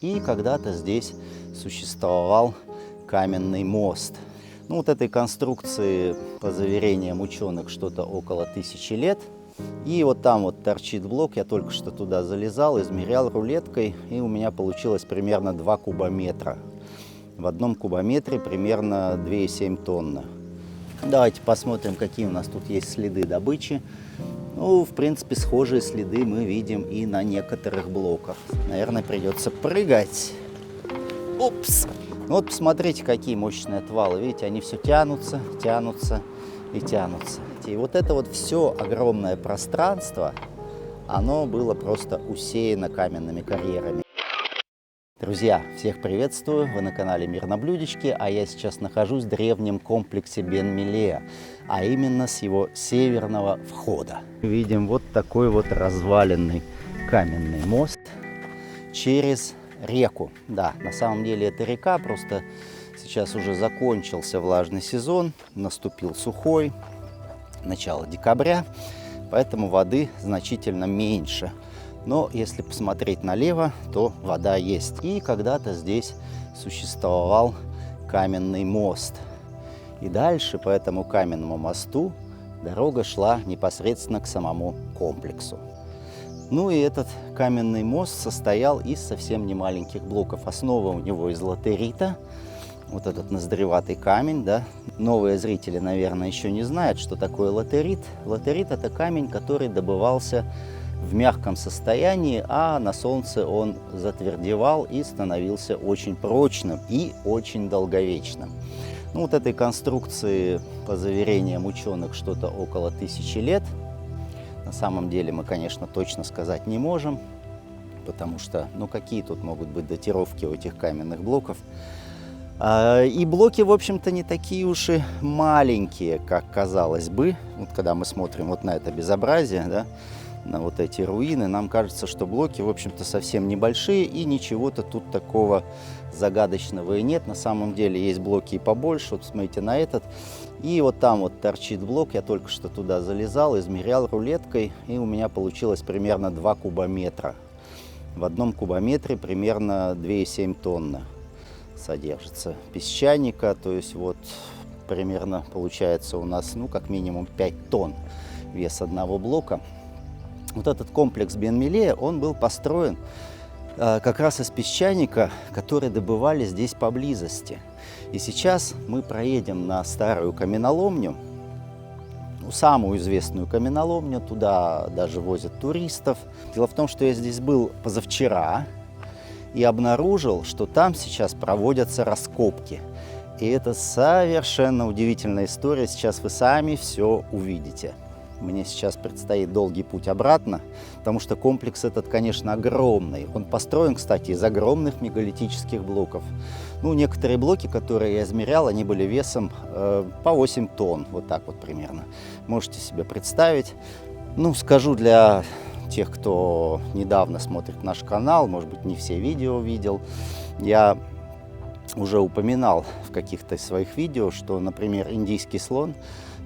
И когда-то здесь существовал каменный мост. Ну, вот этой конструкции, по заверениям ученых, что-то около 1000 лет. И вот там вот торчит блок, я только что туда залезал, измерял рулеткой, и у меня получилось примерно 2 кубометра. В одном кубометре примерно 2,7 тонны. Давайте посмотрим, какие у нас тут есть следы добычи. Ну, в принципе, схожие следы мы видим и на некоторых блоках. Наверное, придется прыгать. Упс! Вот посмотрите, какие мощные отвалы. Видите, они все тянутся, тянутся и тянутся. И вот это вот все огромное пространство, оно было просто усеяно каменными карьерами. Друзья, всех приветствую! Вы на канале Мир на блюдечке, а я сейчас нахожусь в древнем комплексе Бен-Мелея, а именно с его северного входа. Видим вот такой вот разваленный каменный мост через реку. Да, на самом деле это река, просто сейчас уже закончился влажный сезон, наступил сухой, начало декабря, поэтому воды значительно меньше. Но если посмотреть налево, то вода есть. И когда-то здесь существовал каменный мост. И дальше по этому каменному мосту дорога шла непосредственно к самому комплексу. Ну и этот каменный мост состоял из совсем немаленьких блоков. Основа у него из латерита. Вот этот ноздреватый камень, да. Новые зрители, наверное, еще не знают, что такое латерит. Латерит – это камень, который добывался в мягком состоянии, а на солнце он затвердевал и становился очень прочным и очень долговечным. Ну, вот этой конструкции, по заверениям ученых, что-то около 1000 лет. На самом деле мы, конечно, точно сказать не можем, потому что, ну, какие тут могут быть датировки у этих каменных блоков. И блоки, в общем-то, не такие уж и маленькие, как казалось бы. Вот когда мы смотрим вот на это безобразие, да, на вот эти руины, нам кажется, что блоки, в общем-то, совсем небольшие, и ничего-то тут такого загадочного и нет. На самом деле есть блоки и побольше. Вот смотрите на этот. И вот там вот торчит блок, я только что туда залезал, измерял рулеткой, и у меня получилось примерно 2 кубометра. В одном кубометре примерно 2,7 тонны содержится песчаника, то есть вот примерно получается у нас, ну, как минимум 5 тонн вес одного блока. Вот этот комплекс Бен-Мелея, он был построен как раз из песчаника, который добывали здесь поблизости. И сейчас мы проедем на старую каменоломню, ну, самую известную каменоломню, туда даже возят туристов. Дело в том, что я здесь был позавчера и обнаружил, что там сейчас проводятся раскопки. И это совершенно удивительная история, сейчас вы сами все увидите. Мне сейчас предстоит долгий путь обратно, потому что комплекс этот, конечно, огромный. Он построен, кстати, из огромных мегалитических блоков. Ну, некоторые блоки, которые я измерял, они были весом по 8 тонн, вот так вот примерно. Можете себе представить. Ну, скажу для тех, кто недавно смотрит наш канал, может быть, не все видео видел, я уже упоминал в каких-то своих видео, что, например, индийский слон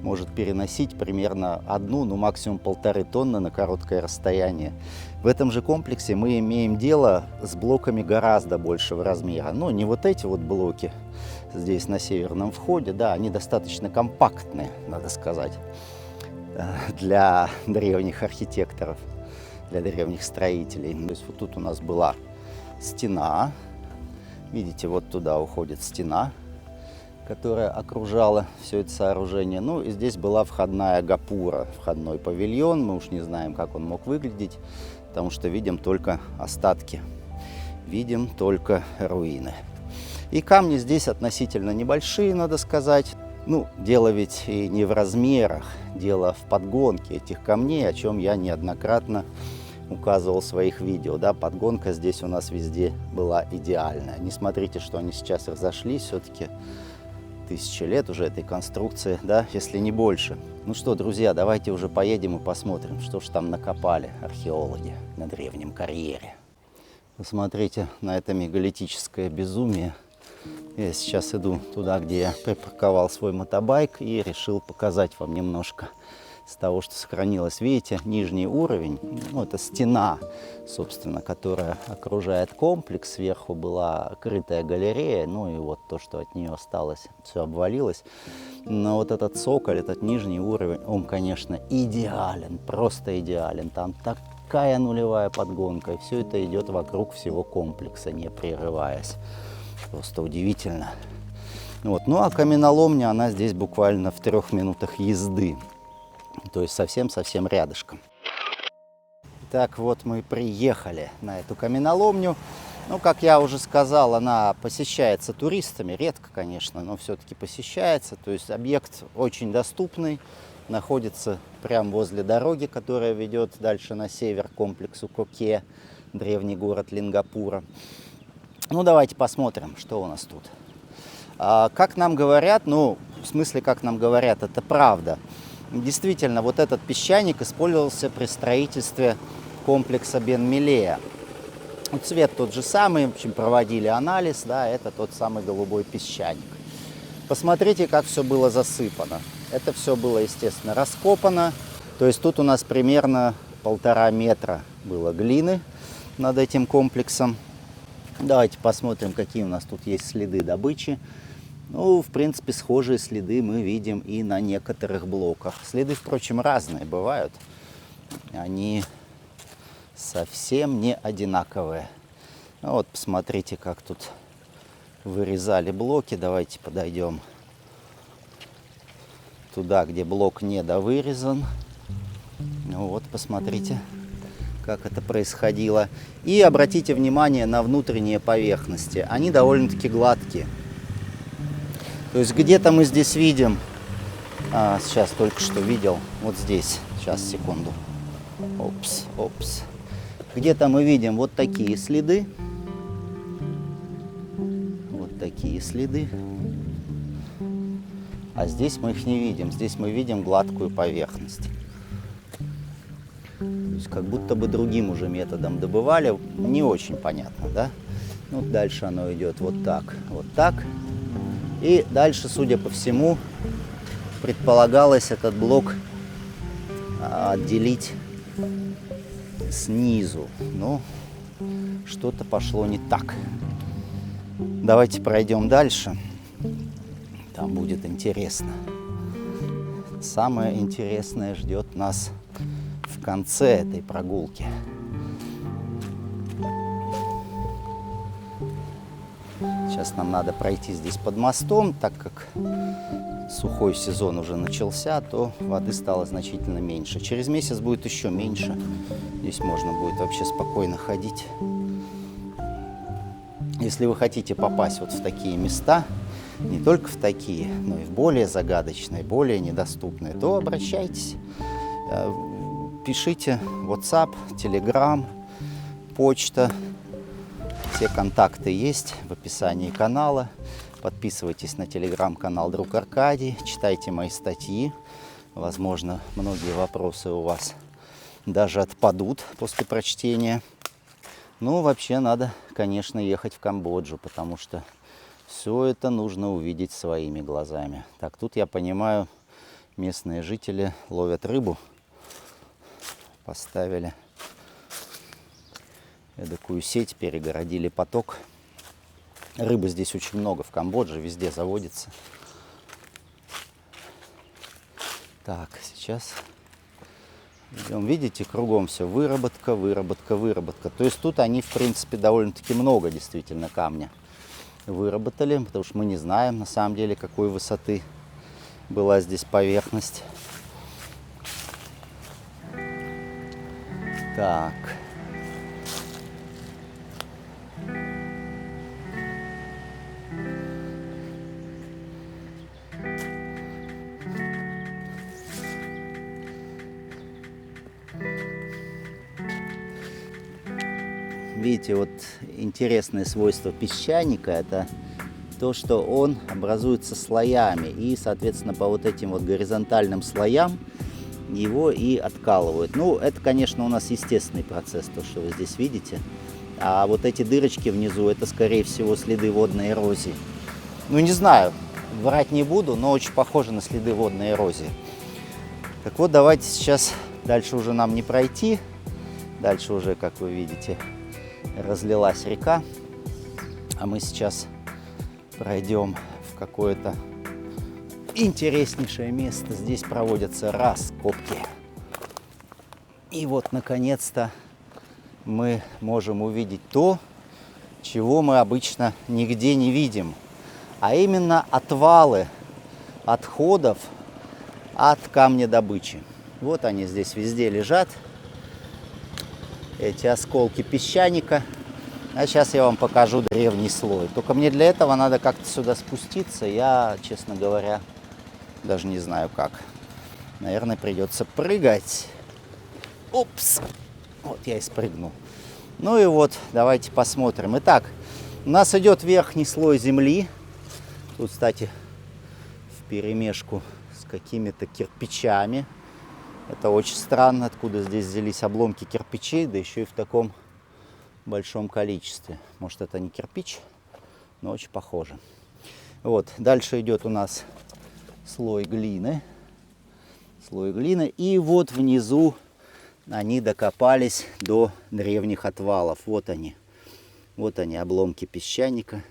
может переносить примерно 1, ну максимум 1,5 тонны на короткое расстояние. В этом же комплексе мы имеем дело с блоками гораздо большего размера. Но не вот эти вот блоки здесь на северном входе, да, они достаточно компактные, надо сказать, для древних архитекторов, для древних строителей. То есть вот тут у нас была стена, видите, вот туда уходит стена, которая окружала все это сооружение. Ну и здесь была входная гапура, входной павильон. Мы уж не знаем, как он мог выглядеть, потому что видим только остатки, видим только руины. И камни здесь относительно небольшие, надо сказать. Ну, дело ведь и не в размерах, дело в подгонке этих камней, о чем я неоднократно указывал в своих видео. Да, подгонка здесь у нас везде была идеальная. Не смотрите, что они сейчас разошлись, все-таки 1000 лет уже этой конструкции, да, если не больше. Ну что, друзья, давайте уже поедем и посмотрим, что же там накопали археологи на древнем карьере. Посмотрите на это мегалитическое безумие. Я сейчас иду туда, где я припарковал свой мотобайк, и решил показать вам немножко из того, что сохранилось. Видите, нижний уровень, ну, это стена, собственно, которая окружает комплекс. Сверху была крытая галерея, ну и вот то, что от нее осталось, все обвалилось. Но вот этот цоколь, этот нижний уровень, он, конечно, идеален, просто идеален. Там такая нулевая подгонка, и все это идет вокруг всего комплекса, не прерываясь. Просто удивительно. Вот. Ну а каменоломня, она здесь буквально в 3 минутах езды. То есть совсем-совсем рядышком. Так вот мы приехали на эту каменоломню. Ну, как я уже сказал, она посещается туристами. Редко, конечно, но все-таки посещается. То есть объект очень доступный. Находится прямо возле дороги, которая ведет дальше на север к комплексу Коке, древний город Лингапура. Ну, давайте посмотрим, что у нас тут. Как нам говорят, ну, в смысле, как нам говорят, это правда. Действительно, вот этот песчаник использовался при строительстве комплекса Бен-Мелея. Цвет тот же самый, в общем, проводили анализ, да, это тот самый голубой песчаник. Посмотрите, как все было засыпано. Это все было, естественно, раскопано. То есть тут у нас примерно 1,5 метра было глины над этим комплексом. Давайте посмотрим, какие у нас тут есть следы добычи. Ну, в принципе, схожие следы мы видим и на некоторых блоках. Следы, впрочем, разные бывают. Они совсем не одинаковые. Ну, вот посмотрите, как тут вырезали блоки. Давайте подойдем туда, где блок недовырезан. Ну, вот, посмотрите, как это происходило. И обратите внимание на внутренние поверхности. Они довольно-таки гладкие. То есть где-то мы здесь видим, сейчас только что видел, вот здесь, сейчас, секунду. Опс. Где-то мы видим вот такие следы. Вот такие следы. А здесь мы их не видим. Здесь мы видим гладкую поверхность. То есть как будто бы другим уже методом добывали. Не очень понятно, да? Ну, дальше оно идет вот так, вот так. И дальше, судя по всему, предполагалось этот блок отделить снизу. Но что-то пошло не так. Давайте пройдем дальше. Там будет интересно. Самое интересное ждет нас в конце этой прогулки. Сейчас нам надо пройти здесь под мостом, так как сухой сезон уже начался, то воды стало значительно меньше. Через месяц будет еще меньше. Здесь можно будет вообще спокойно ходить. Если вы хотите попасть вот в такие места, не только в такие, но и в более загадочные, более недоступные, то обращайтесь, пишите WhatsApp, Telegram, почта. Все контакты есть в описании канала. Подписывайтесь на телеграм-канал «Друг Аркадий», читайте мои статьи. Возможно, многие вопросы у вас даже отпадут после прочтения. Ну, вообще надо, конечно, ехать в Камбоджу, потому что все это нужно увидеть своими глазами. Так, тут, я понимаю, местные жители ловят рыбу. Поставили эдакую сеть, перегородили поток. Рыбы здесь очень много в Камбодже, везде заводится. Так, сейчас идем. Видите, кругом все выработка, выработка, выработка. То есть тут они, в принципе, довольно-таки много действительно камня выработали, потому что мы не знаем, на самом деле, какой высоты была здесь поверхность. Так. Видите, вот интересное свойство песчаника — это то, что он образуется слоями, и, соответственно, по вот этим вот горизонтальным слоям его и откалывают. Ну, это, конечно, у нас естественный процесс, то, что вы здесь видите. А вот эти дырочки внизу — это, скорее всего, следы водной эрозии. Ну, не знаю, врать не буду, но очень похоже на следы водной эрозии. Так вот, давайте сейчас, дальше уже нам не пройти. Дальше уже, как вы видите, разлилась река. А мы сейчас пройдем в какое-то интереснейшее место. Здесь проводятся раскопки. И вот, наконец-то, мы можем увидеть то, чего мы обычно нигде не видим. А именно отвалы отходов от камнедобычи. Вот они здесь везде лежат. Эти осколки песчаника. А сейчас я вам покажу древний слой. Только мне для этого надо как-то сюда спуститься. Я, честно говоря, даже не знаю как. Наверное, придется прыгать. Упс! Вот я и спрыгнул. Ну и вот, давайте посмотрим. Итак, у нас идет верхний слой земли. Тут, кстати, вперемешку с какими-то кирпичами. Это очень странно, откуда здесь взялись обломки кирпичей, да еще и в таком большом количестве. Может, это не кирпич, но очень похоже. Вот, дальше идет у нас слой глины. Слой глины. И вот внизу они докопались до древних отвалов. Вот они. Вот они, обломки песчаника,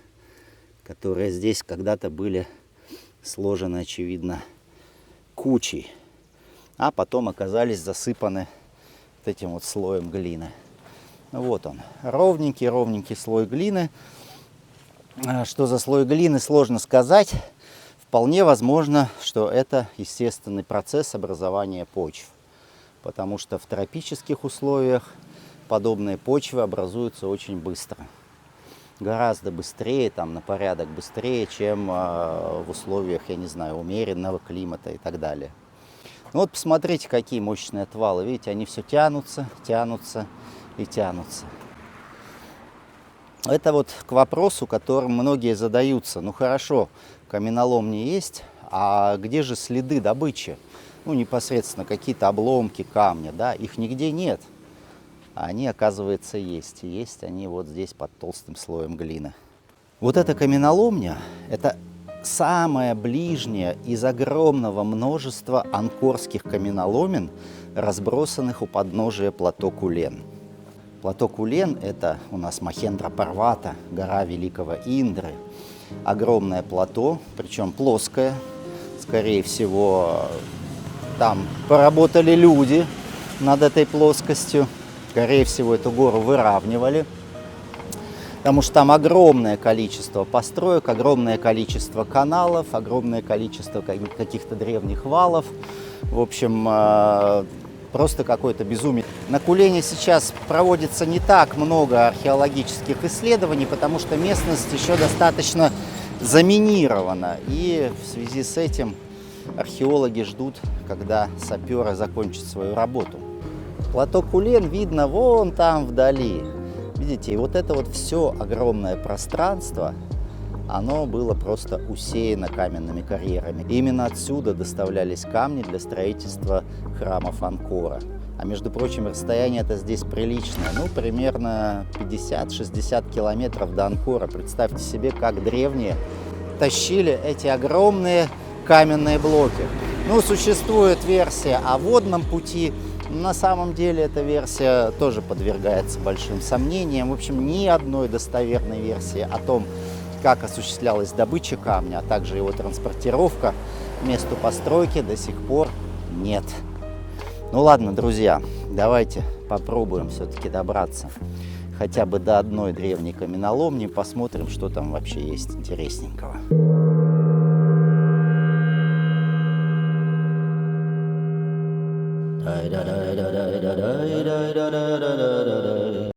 которые здесь когда-то были сложены, очевидно, кучей. А потом оказались засыпаны вот этим вот слоем глины. Вот он, ровненький слой глины. Что за слой глины, сложно сказать. Вполне возможно, что это естественный процесс образования почв. Потому что в тропических условиях подобные почвы образуются очень быстро. Гораздо быстрее, там, на порядок быстрее, чем в условиях, я не знаю, умеренного климата и так далее. Ну вот посмотрите, какие мощные отвалы. Видите, они все тянутся, тянутся и тянутся. Это вот к вопросу, которым многие задаются. Ну хорошо, каменоломни есть, а где же следы добычи? Ну непосредственно какие-то обломки камня, да, их нигде нет. А они, оказывается, есть. И есть они вот здесь под толстым слоем глины. Вот эта каменоломня, это самая ближняя из огромного множества анкорских каменоломен, разбросанных у подножия плато Кулен. Плато Кулен – это у нас Махендра-Парвата, гора Великого Индры. Огромное плато, причем плоское. Скорее всего, там поработали люди над этой плоскостью. Скорее всего, эту гору выравнивали. Потому что там огромное количество построек, огромное количество каналов, огромное количество каких-то древних валов. В общем, просто какое-то безумие. На Кулене сейчас проводится не так много археологических исследований, потому что местность еще достаточно заминирована. И в связи с этим археологи ждут, когда саперы закончат свою работу. Плато Кулен видно вон там вдали. Видите, и вот это вот все огромное пространство, оно было просто усеяно каменными карьерами. И именно отсюда доставлялись камни для строительства храмов Анкора. А между прочим, расстояние это здесь приличное, ну, примерно 50-60 километров до Анкора. Представьте себе, как древние тащили эти огромные каменные блоки. Ну, существует версия о водном пути. На самом деле эта версия тоже подвергается большим сомнениям. В общем, ни одной достоверной версии о том, как осуществлялась добыча камня, а также его транспортировка к месту постройки, до сих пор нет. Ну ладно, друзья, давайте попробуем все-таки добраться хотя бы до одной древней каменоломни, посмотрим, что там вообще есть интересненького.